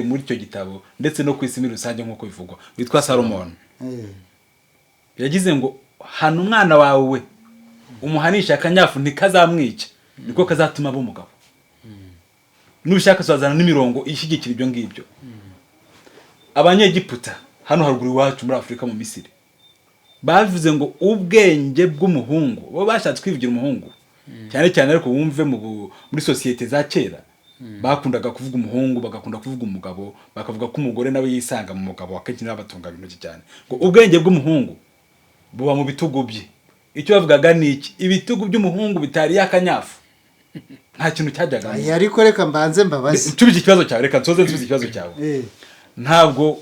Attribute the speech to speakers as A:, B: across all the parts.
A: muri icyo gitabo ndetse no kwisi muri rusange nkuko bivugwa witwa Salomon yagize ngo hano umwana wawe umuhanisha akanyafu ntikazamwica niko kazatuma aba umugabo nushaka sazana n'imirongo ishyigikira ibyo ngibyo abanyegiputa hano haruguru iwacu muri Afrika mu Misiri bavuze ngo ubwenge bw'umuhungu bo bashatse kwivugira umuhungu cyane cyane ariko wumve muri societe za kera bakundaga kuvuga umuhungu bagakunda kuvuga umugabo bakavuga ko umugore nawe yisanga mu mugabo akenshi n'abatunga ibintu cyane ngo ubwenge bw'umuhungu buba mu bitugu bye icyo bavugaga ni iki ibitugu by'umuhungu bitari yakanyafu nta kintu cyajyaga
B: ariko reka mbanze mbabaze
A: tubije ikibazo cyawe reka nsoze nsubize ikibazo cyawe ntabwo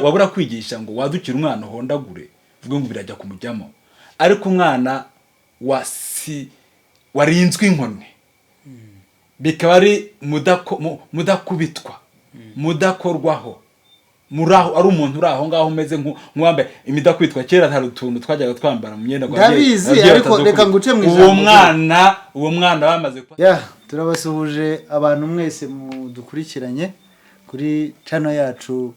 A: wabura kwigisha ngo wadukira umwana hondagure vuga ngo birajya kumujyamo ariko umwana warinzwe inkoni bikaba ari mudakubitwa mudakorwaho muraho ari umuntu uraho ngaho umeze nk'uwambaye imidakubitwa kera hari utuntu twajyaga twambara mu myenda
B: ndabizi ariko reka nguce mu
A: ijambo uwo mwana bamaze
B: turabasuhuje abantu mwese mudukurikiranye kuri channel yacu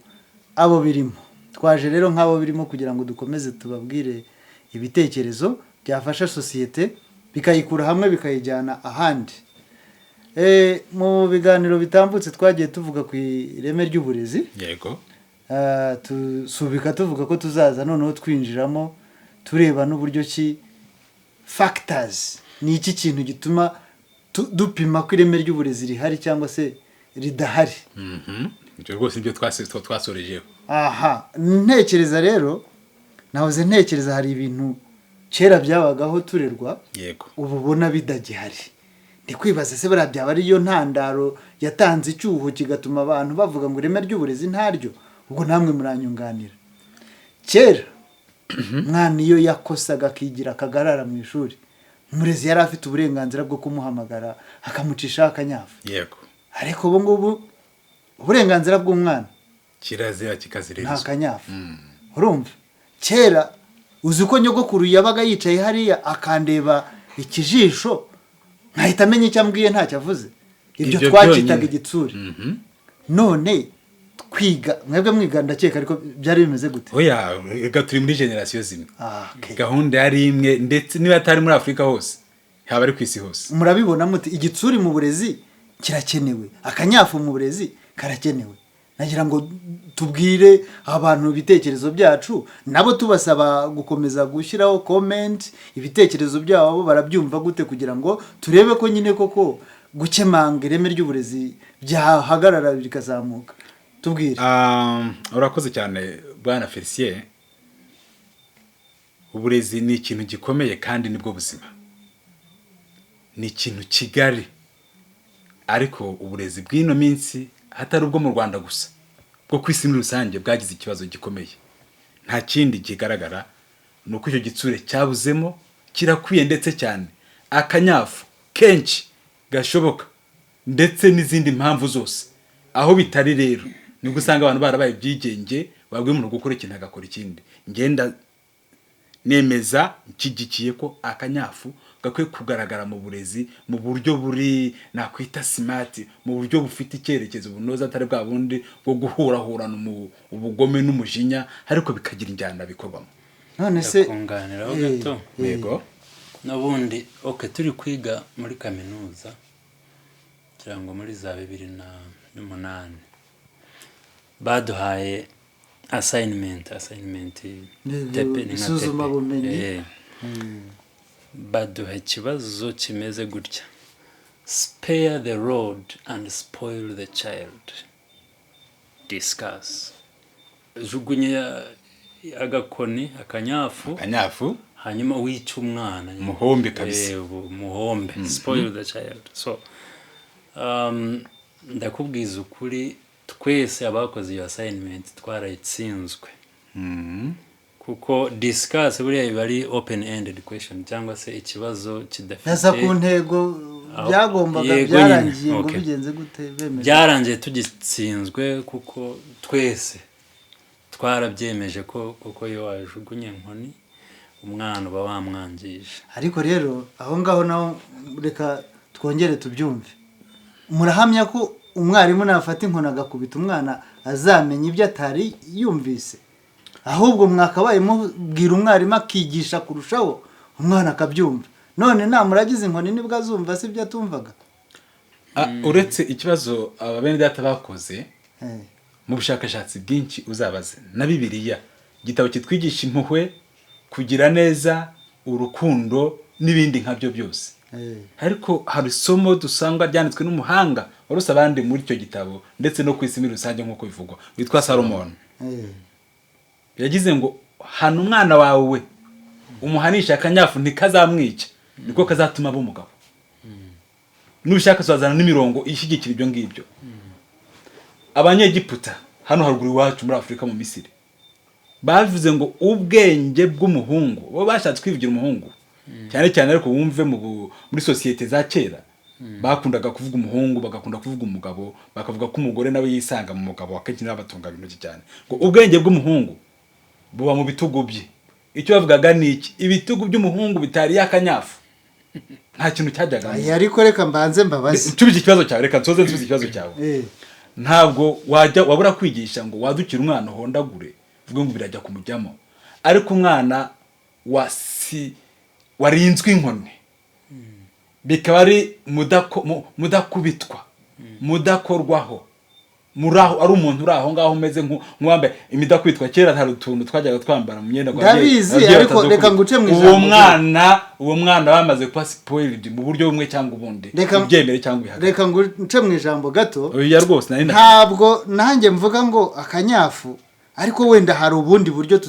B: abo birimo twaje rero nk'abo birimo kugira ngo dukomeze tubabwire ibitekerezo byafasha societe bikayikura hamwe bikayijyana ahandi mu biganiro bitambutse twagiye tuvuga ku ireme ry'uburezi
A: yego
B: tusubika tuvuga ko tuzaza noneho twinjiramo tureba n'uburyo ki factors ni iki kintu gituma dupima ko ireme ry'uburezi rihari cyangwa se ridahari
A: ibyo rwose ibyo twasorejeho
B: ntekereza rero nahoze ntekereza hari ibintu kera byabagaho turerwa
A: yego
B: ubu ubona bidagihari ndi kwibaza se bara byaba ari yo ntandaro yatanze icyuho kigatuma abantu bavuga ngo ireme ry'uburezi ntaryo ubwo namwe muranyunganira kera mwana iyo yakosaga akigira akagarara mu ishuri umurezi yari afite uburenganzira bwo kumuhamagara akamucisha akanyafu
A: yego
B: ariko ubu ngubu uburenganzira bw'umwana
A: kirazira kikazirizwa
B: nta kanyafu urumva kera uzi ko nyogokuru yabaga yicaye hariya akandeba ikijisho nkahita amenya icyo ambwiye ntacyo avuze ibyo twakitaga igitsuri none kwiga mwebwe mwiga ndakeka ariko byari bimeze gute
A: oya turi muri generation zimwe gahunda yari imwe ndetse niba atari muri Afrika hose haba ari kwisi hose
B: murabibona muti igitsuri mu burezi kirakenewe akanyafu mu burezi karakenewe nagira ngo tubwire abantu ibitekerezo byacu nabo tubasaba gukomeza gushyiraho comment ibitekerezo byabo barabyumva gute kugira ngo turebe ko nyine koko gukemanga ireme ry'uburezi byahagarara bikazamuka tubwire
A: urakoze cyane bwana Felicien uburezi ni ikintu gikomeye kandi nibwo buzima ni ikintu kigari ariko uburezi bw'ino minsi hatari ubwo mu Rwanda gusa bwo kwisi muri rusange bwagize ikibazo gikomeye nta kindi kigaragara nuko icyo gitsure cyabuzemo kirakwiye ndetse cyane akanyafu kenshi gashoboka ndetse n'izindi mpamvu zose aho bitari rero nibwo usanga abantu barabaye byigenge babwiye umuntu gukora ikintu agakora ikindi ngenda nemeza kigikiye ko akanyafu gakwiye kugaragara mu burezi mu buryo buri nakwita smart mu buryo bufite icyerekezo bunoza atari bwa bundi bwo guhurahurana ubugome n'umujinya ariko bikagira injyana bikorwamo
B: none se
C: kunganiraho gato
A: yego
C: nabundi turi kwiga muri kaminuza cyangwa muri za 2008 baduhaye assignment
B: isuzuma bumenyi
C: baduha ikibazo kimeze gutya spare the rod and spoil the child discuss jugunya agakoni akanyafu hanyuma wica umwana
A: muhombe kabisa
C: muhombe spoil the child so ndakubwiza ukuri twese abakoze iyo assignment twarayitsinzwe kuko discuss buriya bari open ended question cyangwa se ikibazo kidafite
B: nasa ku ntego byagombaga byarangiye ngo bigenze gute bemeje
C: byarangiye tugitsinzwe kuko twese twarabyemeje ko kuko yo wajugunye inkoni umwana uba wamwangije
B: ariko rero aho ngaho naho reka twongere tubyumve murahamya ko umwarimu nafata inkoni agakubita umwana azamenya ibyo atari yumvise, ahubwo mwakabaye mubwira umwarimu akigisha kurushaho umwana akabyumva. None namuragize inkoni nibwo azumva si ibyo atumvaga.
A: Uretse ikibazo ababene data bakoze mu bushakashatsi bwinshi uzabaze na Bibiliya, igitabo kitwigisha impuhwe, kugira neza, urukundo n'ibindi nkabyo byose. Ariko hari isomo dusanga ryanditswe n'umuhanga waruse abandi muri icyo gitabo ndetse no ku isi muri rusange nk'uko bivugwa, witwa Salomon. Yagize ngo hana umwana wawe umuhanisha akanyafu ntikazamwica, niko kazatuma aba umugabo. Nushaka swazana n'imirongo ishyigikira ibyo ngibyo. Abanyegiputa hano haruguru iwacu muri Afrika mu Misiri bavuze ngo ubwenge bw'umuhungu, bo bashatse kwivugira umuhungu cyane cyane, ariko wumve muri societe za kera bakundaga kuvuga umuhungu, bagakunda kuvuga umugabo, bakavuga ko umugore nawe yisanga mu mugabo, akenshi n'abatunga ibintu cyane. Ngo ubwenge bw'umuhungu buba mu bitugu bye. Icyo bavugaga ni iki? Ibitugu by'umuhungu bitari yakanyafu, nta kintu cyajyaga.
B: Ariko reka mbanze mbabaze,
A: nsubije ikibazo cyawe, reka nsoze nsubize ikibazo cyawe. Ntabwo wabura kwigisha ngo wadukira umwana hondagure vuga ngo birajya kumujyamo, ariko umwana warinzwe inkoni bikaba ari mudakubitwa, mudakorwaho, muraho ari umuntu uraho ngaho umeze nk'uwambaye imidakubitwa. Kera hari utuntu twajyaga twambara mu myenda ngo
B: ndabizi, ariko reka nguce mu
A: ijambo. Uwo mwana bamaze kuba spoiled mu buryo bumwe cyangwa ubundi, ubyemere cyangwa ihaka.
B: Reka nguce mu ijambo gato.
A: Ya rwose
B: ntabwo nanjye mvuga ngo akanyafu, ariko wenda hari ubundi buryo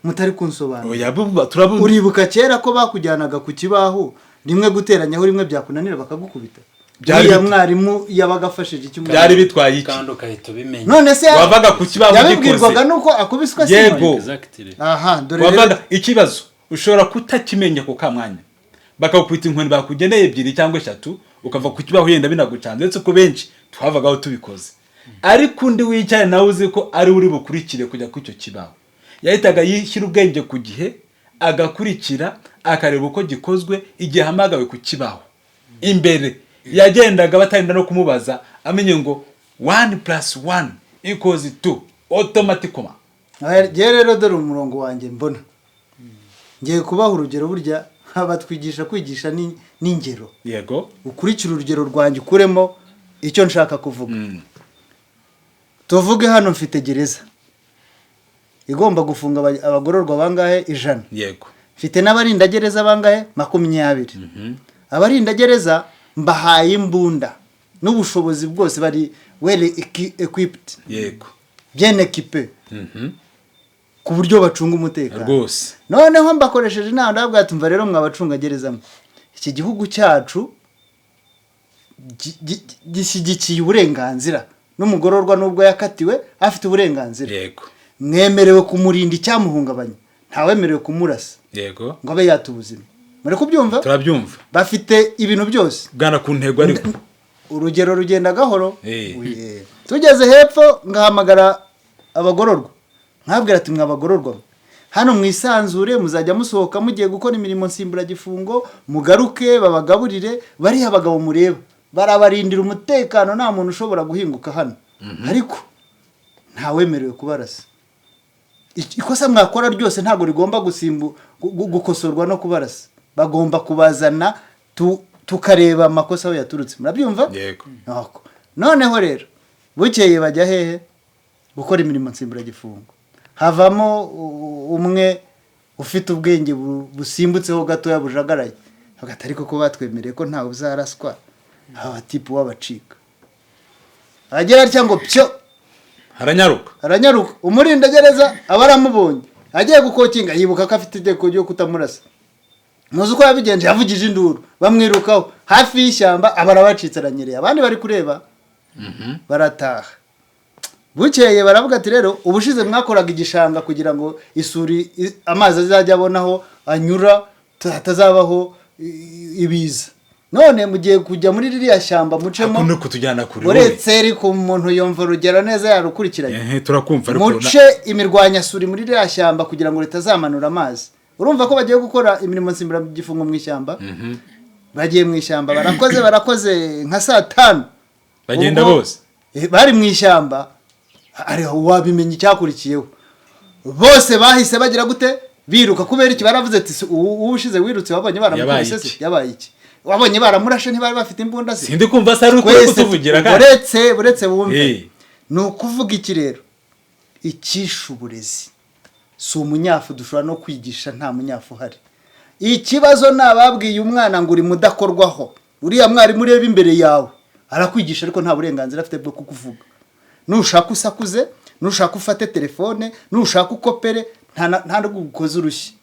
B: mutari kunsobanura. Uribuka kera ko bakujyanaga ku kibaho rimwe guteranyaho rimwe byakunanira bakagukubita? Uriya mwarimu yabaga afashije icyo
A: byari bitwaye iki?
C: Kandi ukahita ubimenya.
B: None se
A: wavaga ku kibaho
B: yabibwirwaga nuko akubiswa
A: se? Yego.
B: Aha, dore
A: wavaga ikibazo ushobora kutakimenya ko kamwanya bakakubita inkoni bakugeneye 2 cyangwa 3 ukava ku kibaho yenda binagucanze, ndetse ko benshi twavagaho tubikoze. Ariko undi wicaye nawe uzi ko ari uri bukurikire kujya ku icyo kibaho, yahitaga yishyira ubwenge ku gihe, agakurikira akareba uko gikozwe. Igihe hamagawe ku kibaho imbere yagendaga batarinda no kumubaza, amenye ngo 1+1 = 2 automatically.
B: Je rero dore umurongo wanjye mbona ngiye kubaha urugero. Burya abatwigisha kwigisha n'ingero.
A: Yego,
B: ukurikira urugero rwanjye ukuremo icyo nshaka kuvuga. Tuvuge hano mfite gereza igomba gufunga abagororwa bangahe 100.
A: Yego.
B: Mfite n'abarinda gereza bangahe 20. Abarinda gereza mbahaye imbunda n'ubushobozi bwose, bari well equipped.
A: Yego,
B: bien équipé. Ku buryo bacunga umutekano
A: rwose.
B: Noneho mbakoresheje inama ndababwira ati mva rero mwabacunga gereza, iki gihugu cyacu gishyigikiye uburenganzira, n'umugororwa nubwo yakatiwe afite uburenganzira.
A: Yego.
B: Mwemerewe kumurinda icyamuhungabanya, ntawemerewe kumurasa.
A: Yego.
B: Ngo abe yata ubuzima. Muri kubyumva?
A: Turabyumva.
B: Bafite ibintu byose.
A: Bwana ku ntego ariko
B: urugero rugenda gahoro. Tugeze hepfo ngahamagara abagororwa, nkabwira ati mwabagororwa, hano mwisanzure, muzajya musohoka mugiye gukora imirimo nsimbura gifungo, mugaruke babagaburire. Bari abagabo mureba barabarindira umutekano, nta muntu ushobora guhinguka hano. Ariko ntawemerewe kubarasa. Ikosa mwakora ryose ntago rigomba gukosorwa no kubarasa. Bagomba kubazana tukareba amakosa aho yaturutse. Murabyumva?
A: Yego.
B: Noneho rero bukeye bajya hehe gukora imirimo nsimbura gifungo. Havamo umwe ufite ubwenge busimbutseho gato yabujagaraye, hagati ariko ko batwemereye ko ntawe uzaraswa, aba tipu w'abacika. Agera cyangwa pyo aranyaruka. Umurinda gereza abaramubonye agiye gukokinga, yibuka ko afite iteko ryo kutamurasa. Muzi uko yabigenje, yavugije induru, bamwirukaho hafi y'ishyamba, abarabacitse aranyereye, abandi bari kureba. Barataha. Bukeye baravuga ati rero ubushize mwakoraga igishanga kugira ngo isuri amazi azajya abonaho anyura, hatazabaho ibiza. None mugiye kujya muri ririya shyamba mucemo,
A: akuno kutujyana kuri
B: uretse ariko umuntu yumva urugero neza yarukurikiranye.
A: Turakumva ariko
B: muce imirwanyasuri muri ririya shyamba kugira ngo ritazamanura amazi. Urumva ko bagiye gukora imirimo nsimbura gifungo mu ishyamba. Bagiye mu ishyamba, barakoze nka saa 5
A: bagenda bose.
B: bari mu ishyamba wabimenya icyakurikiyeho bose bahise bagira gute biruka kubera iki baravuze ati ubushize wirutse wabonye baramukubise se yabaye iki wabonye baramurashe ntibari bafite imbunda se
A: sindi kumva se ari uko kutuvugira kandi
B: uretse wumve ni ukuvuga iki rero icyisha uburezi si umunyafu dushobora no kwigisha nta munyafu uhari ikibazo nababwiye umwana ngo uri mudakorwaho uriya mwarimu ureba imbere yawe arakwigisha ariko nta burenganzira afite bwo kukuvuga nushaka usakuze nushaka ufate telefone nushaka ukopere nta no gukoza urushyi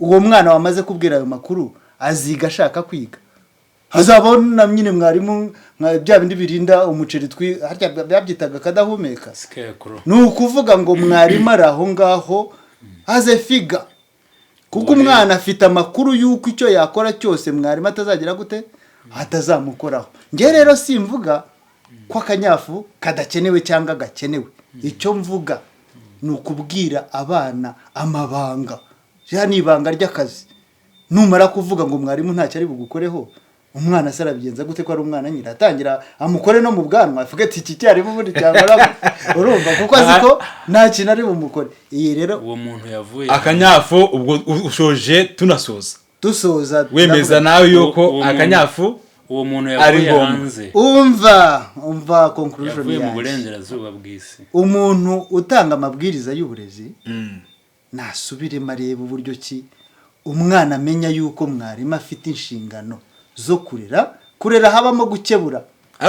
B: uwo mwana wamaze kubwira ayo makuru aziga ashaka kwiga hazabona nyine mwarimu bya bindi birinda umuceri byabyitaga kadahumeka ni ukuvuga ngo mwarimu ari aho ngaho aze figa kuko umwana afite amakuru y'uko icyo yakora cyose mwarimu atazagira gute atazamukoraho njye rero simvuga ko akanyafu kadakenewe cyangwa gakenewe icyo mvuga ni ukubwira abana amabanga rya ni ibanga ry'akazi numara kuvuga ngo mwarimu ntacyo ari bugukoreho umwana se arabigenza gute ko ari umwana nyine atangira amukore no mu bwanwa avuga ati iki cyarimo ubundi cyangwa urumva kuko azi ko nta kintu ari bumukore iyi rero
C: uwo muntu yavuye
A: akanyafu ubwo ushoje dusoza wemeza nawe yuko akanyafu
C: uwo muntu yavuye hanze
B: umva conclusion
C: yavuye mu burengerazuba bw'isi
B: umuntu utanga amabwiriza y'uburezi nasubiremo areba uburyo ki umwana amenya yuko mwarimu afite inshingano zo kurera habamo gukebura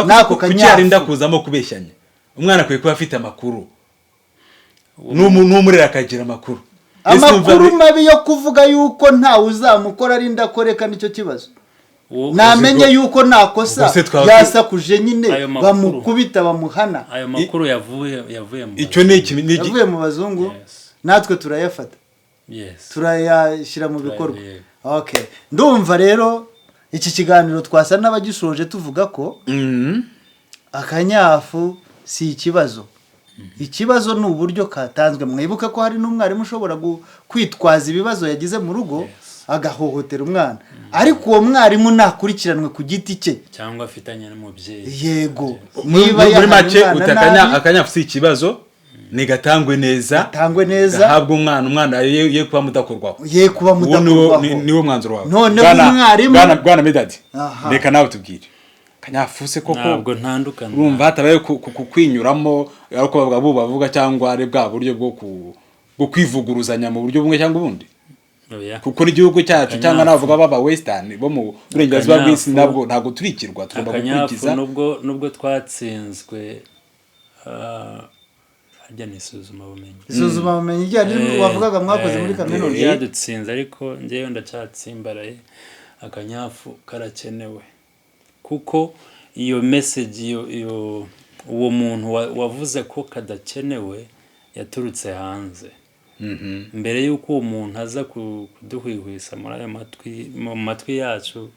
A: nako kanyarinda kuzamo kubeshyanya umwana akwiye kuba afite amakuru n'umurera akagira amakuru
B: mabi yo kuvuga yuko ntawe uzamukora ari ndakoreka nicyo kibazo namenye yuko nakosa yasakuje nyine bamukubita bamuhana
C: ayo makuru yavuye
B: mu bazungu natwe turayafata turayashyira mu bikorwa okay ndumva rero iki kiganiro twasa n'abagishoje tuvuga ko akanyafu si ikibazo ikibazo ni uburyo katanzwe mwibuke ko hari n'umwarimu ushobora kwitwaza ibibazo yagize mu rugo agahohotera umwana ariko uwo mwarimu nakurikiranwe ku giti cye
C: cyangwa afitanye n'umubyeyi
B: yego
A: niba muri make akanyafu si ikibazo ni gatangwe neza gahabwa umwana ye kuba mudakorwaho niwo mwanzuro wawe bwana Medadi reka nawe tubwire kanyafu se koko
C: ntabwo ntandukana
A: urumva hatabaye kukwinyuramo ariko bavuga cyangwa ari bwa buryo bwo kwivuguruzanya mu buryo bumwe cyangwa ubundi kuko n'igihugu cyacu cyangwa navuga baba western bo mu burengerazuba bw'isi ntabwo turikirwa tugomba gukurikiza
C: nubwo twatsinzwe harya ni
B: isuzuma bumenyi ijyanye wavugaga mwakoze muri kaminuza
C: yadutsinze ariko njyewe ndacyatsimbaraye akanyafu karakenewe kuko iyo message uwo muntu wavuze ko kadakenewe yaturutse hanze mbere y'uko uwo muntu aza kuduhwihwisa muri ayo matwi yacu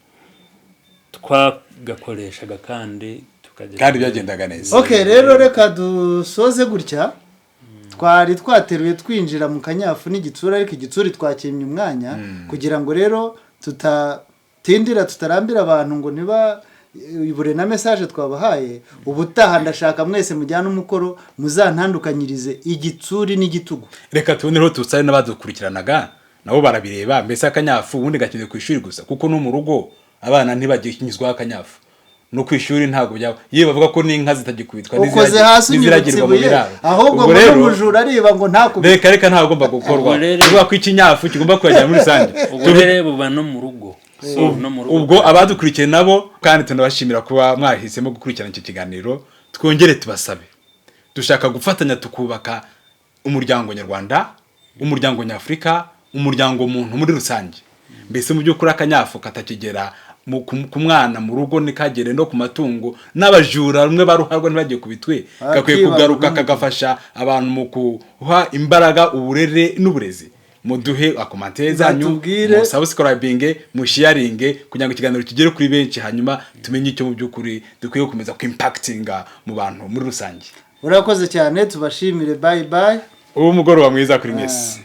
C: twagakoreshaga kandi
A: byagendaga neza
B: okay rero reka dusoze gutya twari twateruye twinjira mu kanyafu n'igitsura ariko igitsuri twakimye umwanya kugira ngo rero tutarambira abantu ngo niba ibure na message twabahaye ubutaha ndashaka mwese mujyana umukoro muzantandukanyirize igitsuri n'igitugu
A: reka tuboneho tusare n'abadukurikiranaga nabo barabireba mbese akanyafu ubundi gakeneye ku ishuri gusa kuko no mu rugo abana ntibagikinyizwa akanyafu no ku ishuri ntago byabo yewe bavuga ko n'inka zitagikubitwa
B: n'iziragirwa mu biraro ahubwo ngo n'umujura ariba ngo ntakubite
A: reka ntagomba gukorwa kuvuga ko ikinyafu kigomba kujya muri rusange
C: uburere buba no mu rugo
A: ubwo abadukurikiye nabo kandi tunabashimira kuba mwahisemo gukurikirana iki kiganiro twongere tubasabe dushaka gufatanya tukubaka umuryango nyarwanda umuryango nyafurika umuryango muntu muri rusange mbese mu by'ukuri akanyafu katakigera ku mwana mu rugo nikagere no ku matungo n'abajura rumwe baruharwa ntibagiye kubitwe gakwiye kugaruka kagafasha abantu mu kuha imbaraga uburere n'uburezi muduhe akomantere zanyu mu subscribing mu sharing kugira ngo ikiganiro kigere kuri benshi hanyuma tumenye icyo mu by'ukuri dukwiye gukomeza ku impactinga mu bantu muri rusange
B: urakoze cyane tubashimire bye ubu
A: mugoroba mwiza kuri mwese